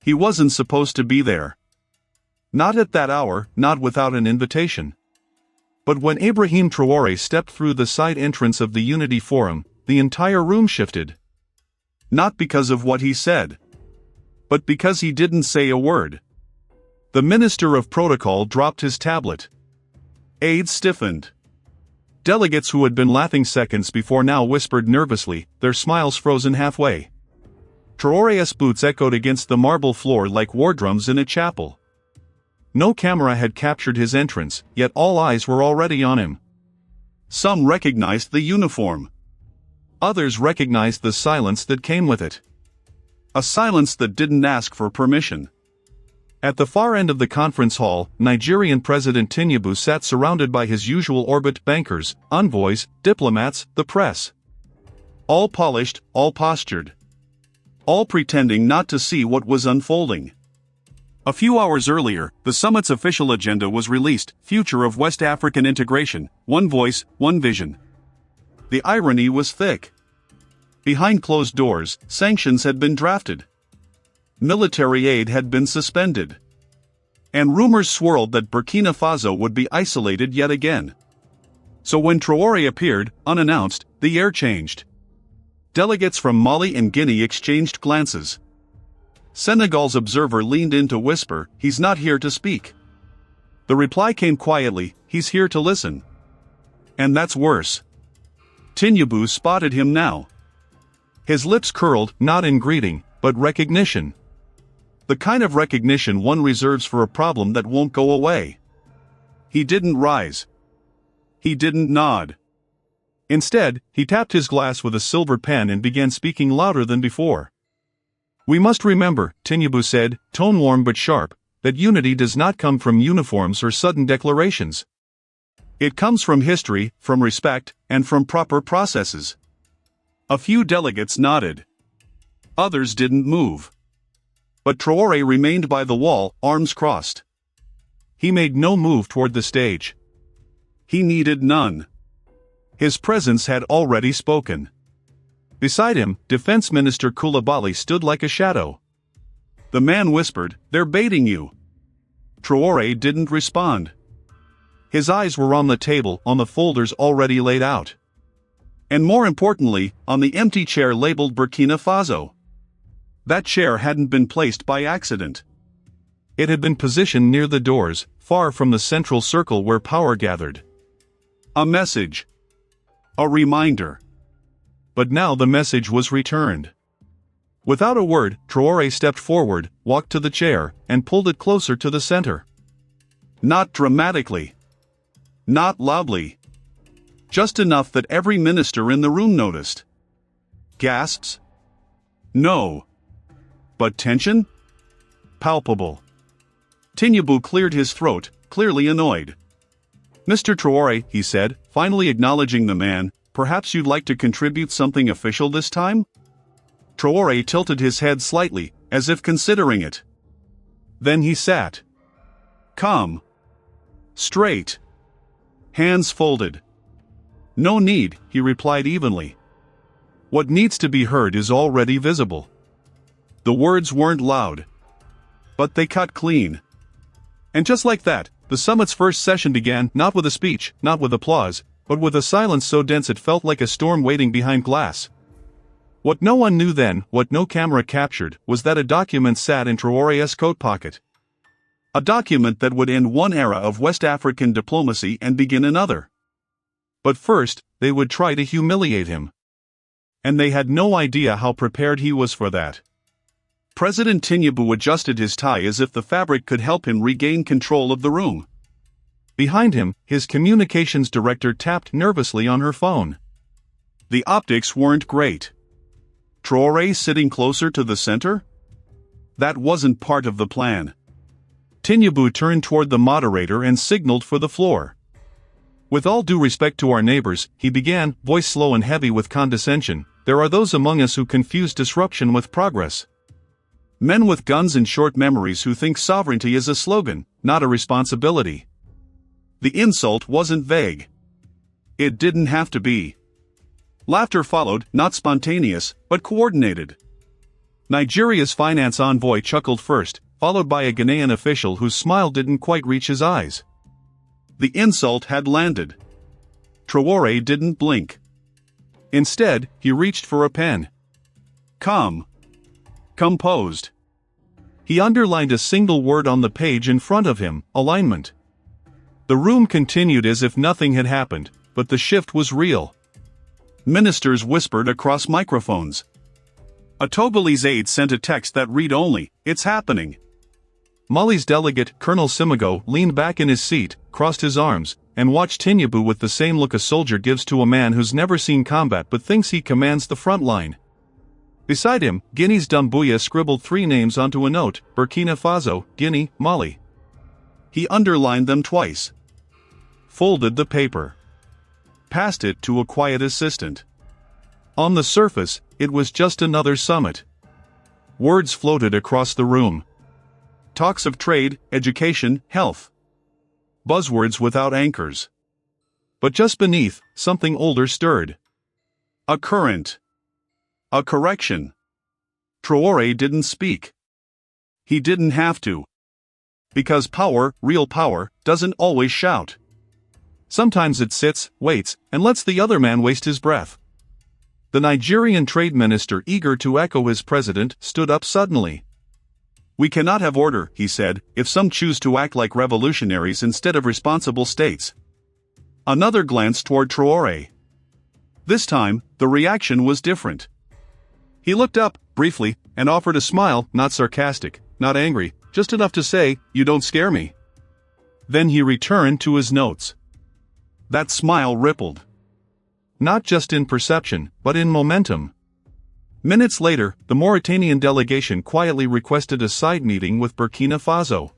He wasn't supposed to be there. Not at that hour, not without an invitation. But when Ibrahim Traoré stepped through the side entrance of the Unity Forum, the entire room shifted. Not because of what he said, but because he didn't say a word. The Minister of Protocol dropped his tablet. Aides stiffened. Delegates who had been laughing seconds before now whispered nervously, their smiles frozen halfway. Traoré's boots echoed against the marble floor like war drums in a chapel. No camera had captured his entrance, yet all eyes were already on him. Some recognized the uniform. Others recognized the silence that came with it. A silence that didn't ask for permission. At the far end of the conference hall, Nigerian President Tinubu sat surrounded by his usual orbit: bankers, envoys, diplomats, the press. All polished, all postured. All pretending not to see what was unfolding. A few hours earlier, the summit's official agenda was released: Future of West African Integration, One Voice, One Vision. The irony was thick. Behind closed doors, sanctions had been drafted. Military aid had been suspended. And rumors swirled that Burkina Faso would be isolated yet again. So when Traoré appeared, unannounced, the air changed. Delegates from Mali and Guinea exchanged glances. Senegal's observer leaned in to whisper, "He's not here to speak." The reply came quietly, "He's here to listen." And that's worse. Tinubu spotted him now. His lips curled, not in greeting, but recognition. The kind of recognition one reserves for a problem that won't go away. He didn't rise. He didn't nod. Instead, he tapped his glass with a silver pen and began speaking louder than before. "We must remember," Tinubu said, tone warm but sharp, "that unity does not come from uniforms or sudden declarations. It comes from history, from respect, and from proper processes." A few delegates nodded. Others didn't move. But Traoré remained by the wall, arms crossed. He made no move toward the stage. He needed none. His presence had already spoken. Beside him, Defense Minister Coulibaly stood like a shadow. The man whispered, "They're baiting you." Traoré didn't respond. His eyes were on the table, on the folders already laid out. And more importantly, on the empty chair labeled Burkina Faso. That chair hadn't been placed by accident. It had been positioned near the doors, far from the central circle where power gathered. A message. A reminder. But now the message was returned. Without a word, Traoré stepped forward, walked to the chair, and pulled it closer to the center. Not dramatically. Not loudly. Just enough that every minister in the room noticed. Gasps? No. But tension? Palpable. Tinubu cleared his throat, clearly annoyed. "Mr. Traoré," he said, finally acknowledging the man, "perhaps you'd like to contribute something official this time?" Traoré tilted his head slightly, as if considering it. Then he sat. Calm. Straight. Hands folded. "No need," he replied evenly. "What needs to be heard is already visible." The words weren't loud. But they cut clean. And just like that, the summit's first session began, not with a speech, not with applause, but with a silence so dense it felt like a storm waiting behind glass. What no one knew then, what no camera captured, was that a document sat in Traoré's coat pocket. A document that would end one era of West African diplomacy and begin another. But first, they would try to humiliate him. And they had no idea how prepared he was for that. President Tinubu adjusted his tie as if the fabric could help him regain control of the room. Behind him, his communications director tapped nervously on her phone. The optics weren't great. Traoré sitting closer to the center? That wasn't part of the plan. Tinubu turned toward the moderator and signaled for the floor. "With all due respect to our neighbors," he began, voice slow and heavy with condescension, "there are those among us who confuse disruption with progress. Men with guns and short memories who think sovereignty is a slogan, not a responsibility." The insult wasn't vague. It didn't have to be. Laughter followed, not spontaneous, but coordinated. Nigeria's finance envoy chuckled first, followed by a Ghanaian official whose smile didn't quite reach his eyes. The insult had landed. Traoré didn't blink. Instead, he reached for a pen. Calm. Composed. He underlined a single word on the page in front of him: alignment. The room continued as if nothing had happened, but the shift was real. Ministers whispered across microphones. Atobali's aide sent a text that read only, "It's happening." Mali's delegate, Colonel Simigo, leaned back in his seat, crossed his arms, and watched Tinubu with the same look a soldier gives to a man who's never seen combat but thinks he commands the front line. Beside him, Guinea's Doumbouya scribbled 3 names onto a note: Burkina Faso, Guinea, Mali. He underlined them twice. Folded the paper. Passed it to a quiet assistant. On the surface, it was just another summit. Words floated across the room. Talks of trade, education, health. Buzzwords without anchors. But just beneath, something older stirred. A current. A correction. Traoré didn't speak. He didn't have to. Because power, real power, doesn't always shout. Sometimes it sits, waits, and lets the other man waste his breath. The Nigerian trade minister, eager to echo his president, stood up suddenly. "We cannot have order," he said, "if some choose to act like revolutionaries instead of responsible states." Another glance toward Traoré. This time, the reaction was different. He looked up, briefly, and offered a smile, not sarcastic, not angry, just enough to say, "You don't scare me." Then he returned to his notes. That smile rippled. Not just in perception, but in momentum. Minutes later, the Mauritanian delegation quietly requested a side meeting with Burkina Faso.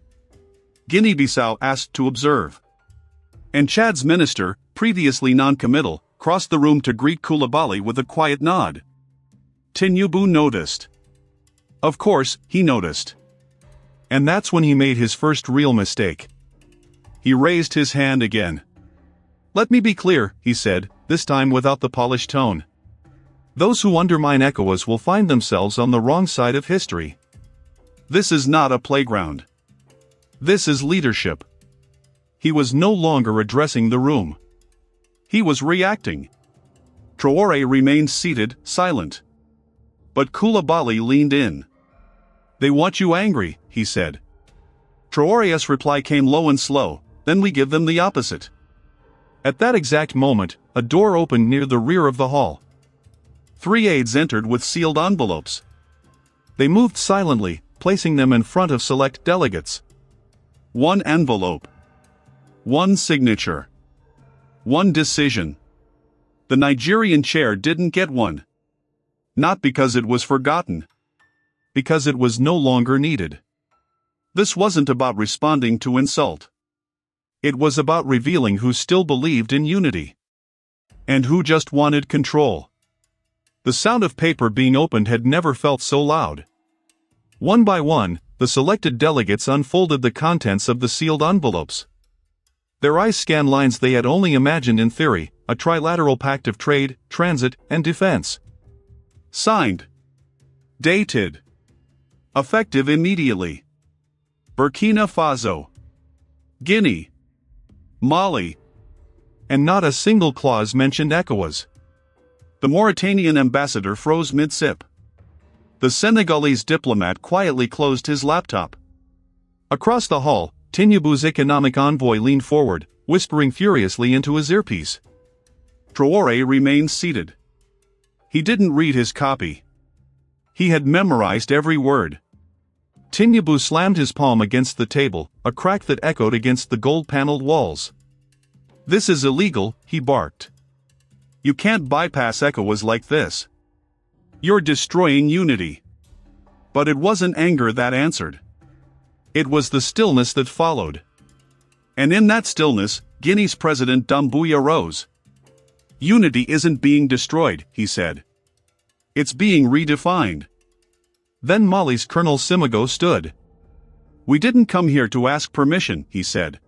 Guinea-Bissau asked to observe. And Chad's minister, previously non-committal, crossed the room to greet Koulibaly with a quiet nod. Tinubu noticed. Of course, he noticed. And that's when he made his first real mistake. He raised his hand again. "Let me be clear," he said, this time without the polished tone. "Those who undermine ECOWAS will find themselves on the wrong side of history. This is not a playground. This is leadership." He was no longer addressing the room. He was reacting. Traoré remained seated, silent. But Koulibaly leaned in. "They want you angry," he said. Traoré's reply came low and slow, "Then we give them the opposite." At that exact moment, a door opened near the rear of the hall. 3 aides entered with sealed envelopes. They moved silently, placing them in front of select delegates. 1 envelope. 1 signature. 1 decision. The Nigerian chair didn't get one. Not because it was forgotten. Because it was no longer needed. This wasn't about responding to insult. It was about revealing who still believed in unity. And who just wanted control. The sound of paper being opened had never felt so loud. One by one, the selected delegates unfolded the contents of the sealed envelopes. Their eyes scanned lines they had only imagined in theory: a trilateral pact of trade, transit, and defense. Signed. Dated. Effective immediately. Burkina Faso. Guinea. Mali. And not a single clause mentioned ECOWAS. The Mauritanian ambassador froze mid-sip. The Senegalese diplomat quietly closed his laptop. Across the hall, Tinubu's economic envoy leaned forward, whispering furiously into his earpiece. Traoré remained seated. He didn't read his copy. He had memorized every word. Tinubu slammed his palm against the table, a crack that echoed against the gold-paneled walls. "This is illegal," he barked. "You can't bypass ECOWAS like this. You're destroying unity." But it wasn't anger that answered. It was the stillness that followed. And in that stillness, Guinea's president Doumbouya rose. "Unity isn't being destroyed," he said. "It's being redefined." Then Mali's Colonel Simigo stood. "We didn't come here to ask permission," he said.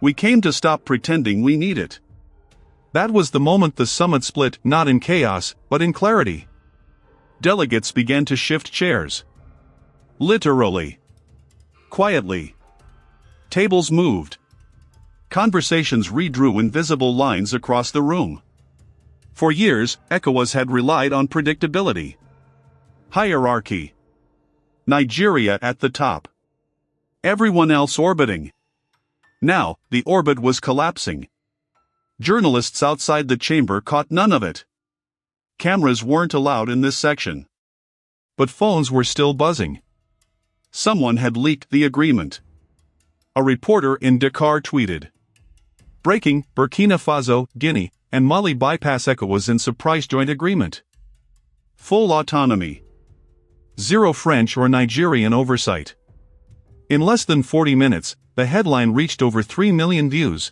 "We came to stop pretending we need it." That was the moment the summit split, not in chaos, but in clarity. Delegates began to shift chairs. Literally. Quietly. Tables moved. Conversations redrew invisible lines across the room. For years, ECOWAS had relied on predictability. Hierarchy. Nigeria at the top. Everyone else orbiting. Now, the orbit was collapsing. Journalists outside the chamber caught none of it. Cameras weren't allowed in this section. But phones were still buzzing. Someone had leaked the agreement. A reporter in Dakar tweeted. Breaking, Burkina Faso, Guinea, and Mali bypass ECOWAS in surprise joint agreement. Full autonomy. Zero French or Nigerian oversight. In less than 40 minutes, the headline reached over 3 million views.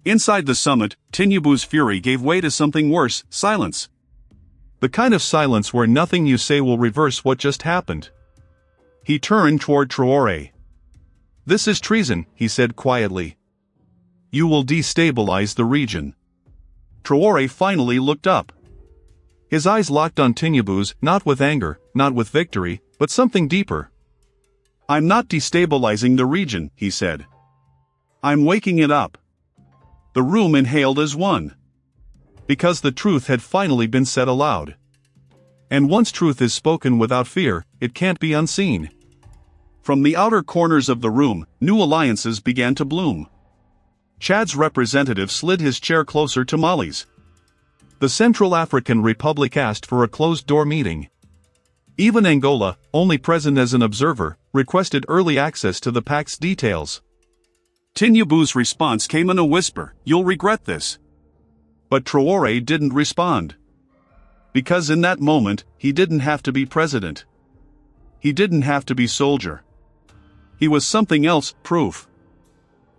Inside the summit, Tinubu's fury gave way to something worse, silence. The kind of silence where nothing you say will reverse what just happened. He turned toward Traoré. This is treason, he said quietly. You will destabilize the region. Traoré finally looked up. His eyes locked on Tinubu's, not with anger, not with victory, but something deeper. I'm not destabilizing the region, he said. I'm waking it up. The room inhaled as one. Because the truth had finally been said aloud. And once truth is spoken without fear, it can't be unseen. From the outer corners of the room, new alliances began to bloom. Chad's representative slid his chair closer to Mali's. The Central African Republic asked for a closed-door meeting. Even Angola, only present as an observer, requested early access to the pact's details. Tinubu's response came in a whisper, "You'll regret this." But Traoré didn't respond. Because in that moment, he didn't have to be president. He didn't have to be soldier. He was something else, proof.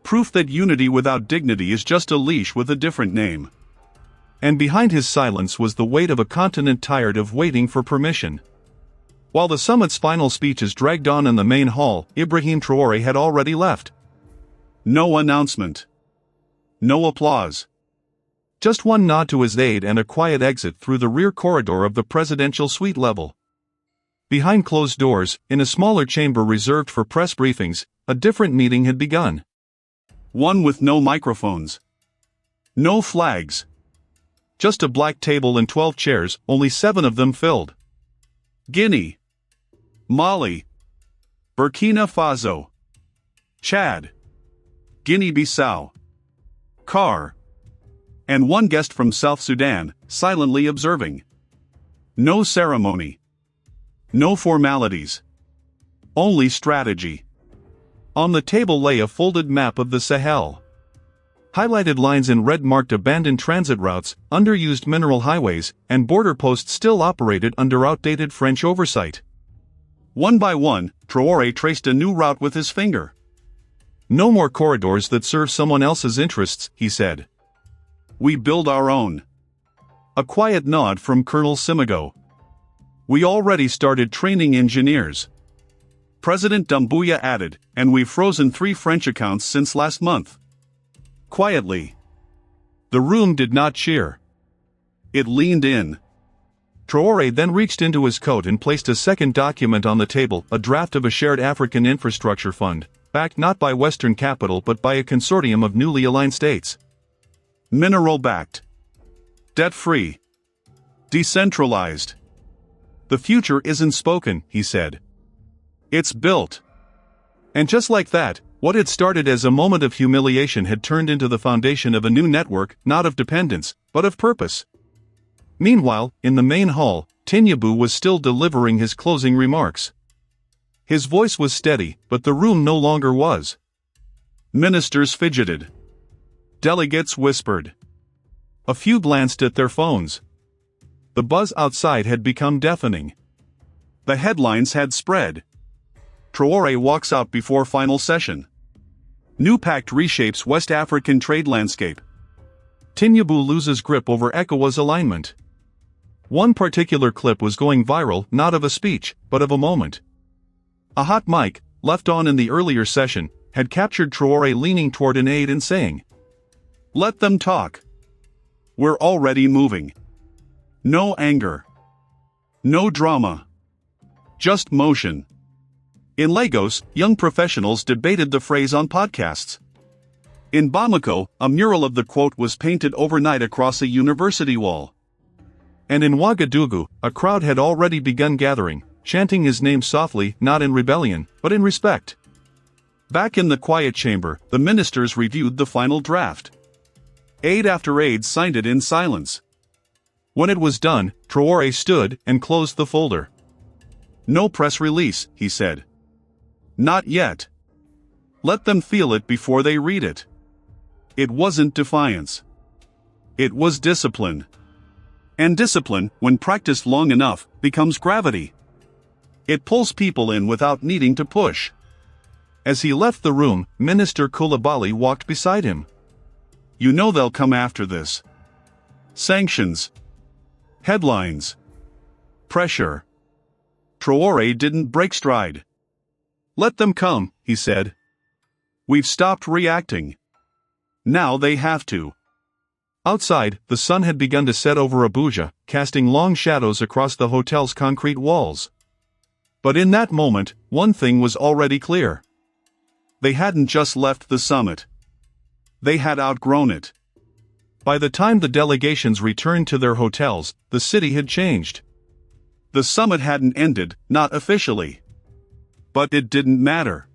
Proof that unity without dignity is just a leash with a different name. And behind his silence was the weight of a continent tired of waiting for permission. While the summit's final speeches dragged on in the main hall, Ibrahim Traoré had already left. No announcement. No applause. Just one nod to his aide and a quiet exit through the rear corridor of the presidential suite level. Behind closed doors, in a smaller chamber reserved for press briefings, a different meeting had begun. One with no microphones. No flags. Just a black table and 12 chairs, only 7 of them filled. Guinea. Mali. Burkina Faso. Chad. Guinea-Bissau. CAR. And one guest from South Sudan, silently observing. No ceremony. No formalities. Only strategy. On the table lay a folded map of the Sahel. Highlighted lines in red marked abandoned transit routes, underused mineral highways, and border posts still operated under outdated French oversight. One by one, Traoré traced a new route with his finger. No more corridors that serve someone else's interests, he said. We build our own. A quiet nod from Colonel Simigo. We already started training engineers. President Doumbouya added, and we've frozen 3 French accounts since last month. Quietly. The room did not cheer. It leaned in. Traoré then reached into his coat and placed a second document on the table, a draft of a shared African infrastructure fund, backed not by Western capital but by a consortium of newly aligned states. Mineral-backed. Debt-free. Decentralized. The future isn't spoken, he said. It's built. And just like that, what had started as a moment of humiliation had turned into the foundation of a new network, not of dependence, but of purpose. Meanwhile, in the main hall, Tinubu was still delivering his closing remarks. His voice was steady, but the room no longer was. Ministers fidgeted. Delegates whispered. A few glanced at their phones. The buzz outside had become deafening. The headlines had spread. Traoré walks out before final session. New pact reshapes West African trade landscape. Tinubu loses grip over ECOWAS alignment. One particular clip was going viral, not of a speech, but of a moment. A hot mic, left on in the earlier session, had captured Traoré leaning toward an aide and saying, "Let them talk. We're already moving. No anger. No drama. Just motion. In Lagos, young professionals debated the phrase on podcasts. In Bamako, a mural of the quote was painted overnight across a university wall. And in Ouagadougou, a crowd had already begun gathering, chanting his name softly, not in rebellion, but in respect. Back in the quiet chamber, the ministers reviewed the final draft. Aide after aide signed it in silence. When it was done, Traoré stood and closed the folder. No press release, he said. Not yet. Let them feel it before they read it. It wasn't defiance. It was discipline. And discipline, when practiced long enough, becomes gravity. It pulls people in without needing to push. As he left the room, Minister Coulibaly walked beside him. You know they'll come after this. Sanctions. Headlines. Pressure. Traoré didn't break stride. Let them come, he said. We've stopped reacting. Now they have to. Outside, the sun had begun to set over Abuja, casting long shadows across the hotel's concrete walls. But in that moment, one thing was already clear. They hadn't just left the summit. They had outgrown it. By the time the delegations returned to their hotels, the city had changed. The summit hadn't ended, not officially. But it didn't matter.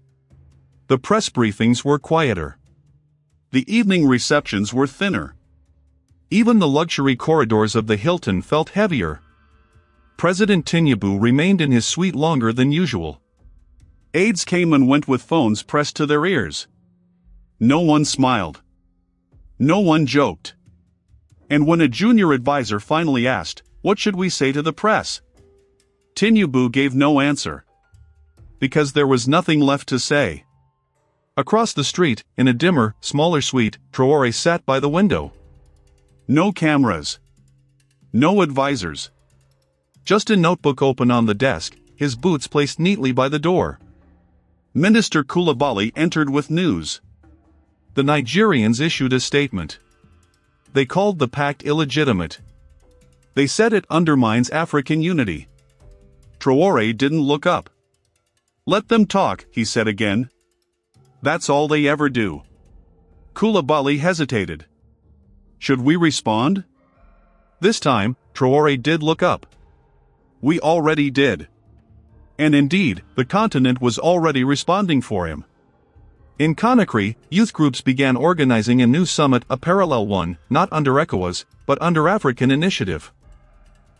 The press briefings were quieter. The evening receptions were thinner. Even the luxury corridors of the Hilton felt heavier. President Tinubu remained in his suite longer than usual. Aides came and went with phones pressed to their ears. No one smiled. No one joked. And when a junior advisor finally asked, "What should we say to the press?" Tinubu gave no answer. Because there was nothing left to say. Across the street, in a dimmer, smaller suite, Traoré sat by the window. No cameras. No advisors. Just a notebook open on the desk, his boots placed neatly by the door. Minister Coulibaly entered with news. The Nigerians issued a statement. They called the pact illegitimate. They said it undermines African unity. Traoré didn't look up. Let them talk, he said again. That's all they ever do. Coulibaly hesitated. Should we respond? This time, Traoré did look up. We already did. And indeed, the continent was already responding for him. In Conakry, youth groups began organizing a new summit, a parallel one, not under ECOWAS, but under African initiative.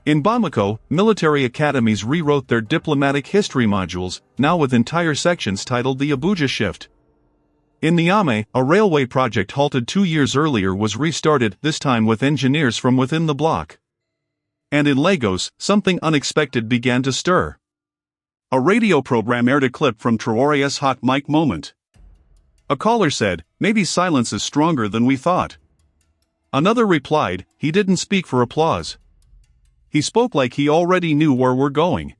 In Bamako, military academies rewrote their diplomatic history modules, now with entire sections titled the Abuja Shift. In Niamey, a railway project halted 2 years earlier was restarted, this time with engineers from within the bloc. And in Lagos, something unexpected began to stir. A radio program aired a clip from Traoré's hot mic moment. A caller said, "Maybe silence is stronger than we thought." Another replied, "He didn't speak for applause. He spoke like he already knew where we're going."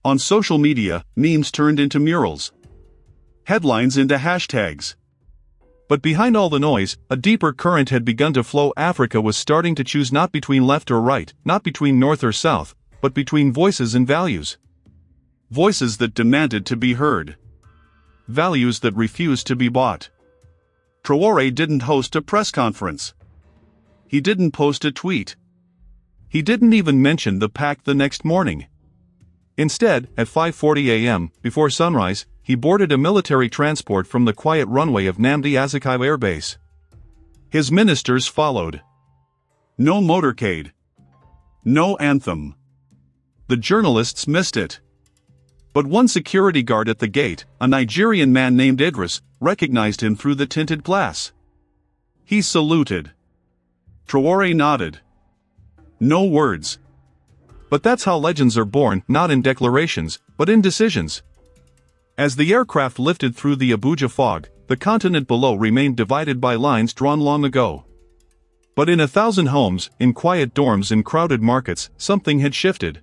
On social media, memes turned into murals. Headlines into hashtags. But behind all the noise, a deeper current had begun to flow. Africa was starting to choose not between left or right, not between north or south, but between voices and values. Voices that demanded to be heard. Values that refused to be bought. Traoré didn't host a press conference. He didn't post a tweet. He didn't even mention the pact the next morning. Instead, at 5:40 a.m., before sunrise, he boarded a military transport from the quiet runway of Nnamdi Azikiwe Air Base. His ministers followed. No motorcade. No anthem. The journalists missed it. But one security guard at the gate, a Nigerian man named Idris, recognized him through the tinted glass. He saluted. Traoré nodded. No words. But that's how legends are born, not in declarations, but in decisions. As the aircraft lifted through the Abuja fog, the continent below remained divided by lines drawn long ago. But in 1,000 homes, in quiet dorms and crowded markets, something had shifted.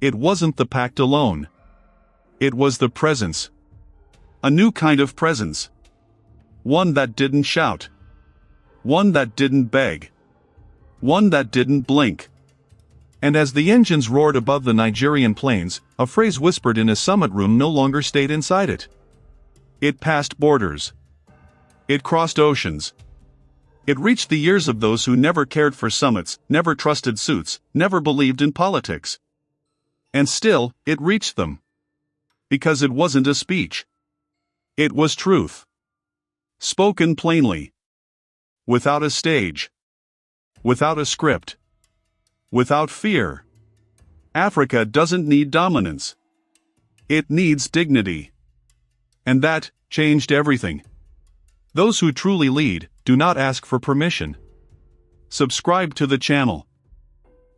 It wasn't the pact alone. It was the presence. A new kind of presence. One that didn't shout. One that didn't beg. One that didn't blink. And as the engines roared above the Nigerian plains, a phrase whispered in a summit room no longer stayed inside it. It passed borders. It crossed oceans. It reached the ears of those who never cared for summits, never trusted suits, never believed in politics. And still, it reached them. Because it wasn't a speech. It was truth. Spoken plainly. Without a stage. Without a script. Without fear. Africa doesn't need dominance. It needs dignity. And that changed everything. Those who truly lead do not ask for permission. Subscribe to the channel.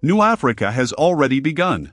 New Africa has already begun.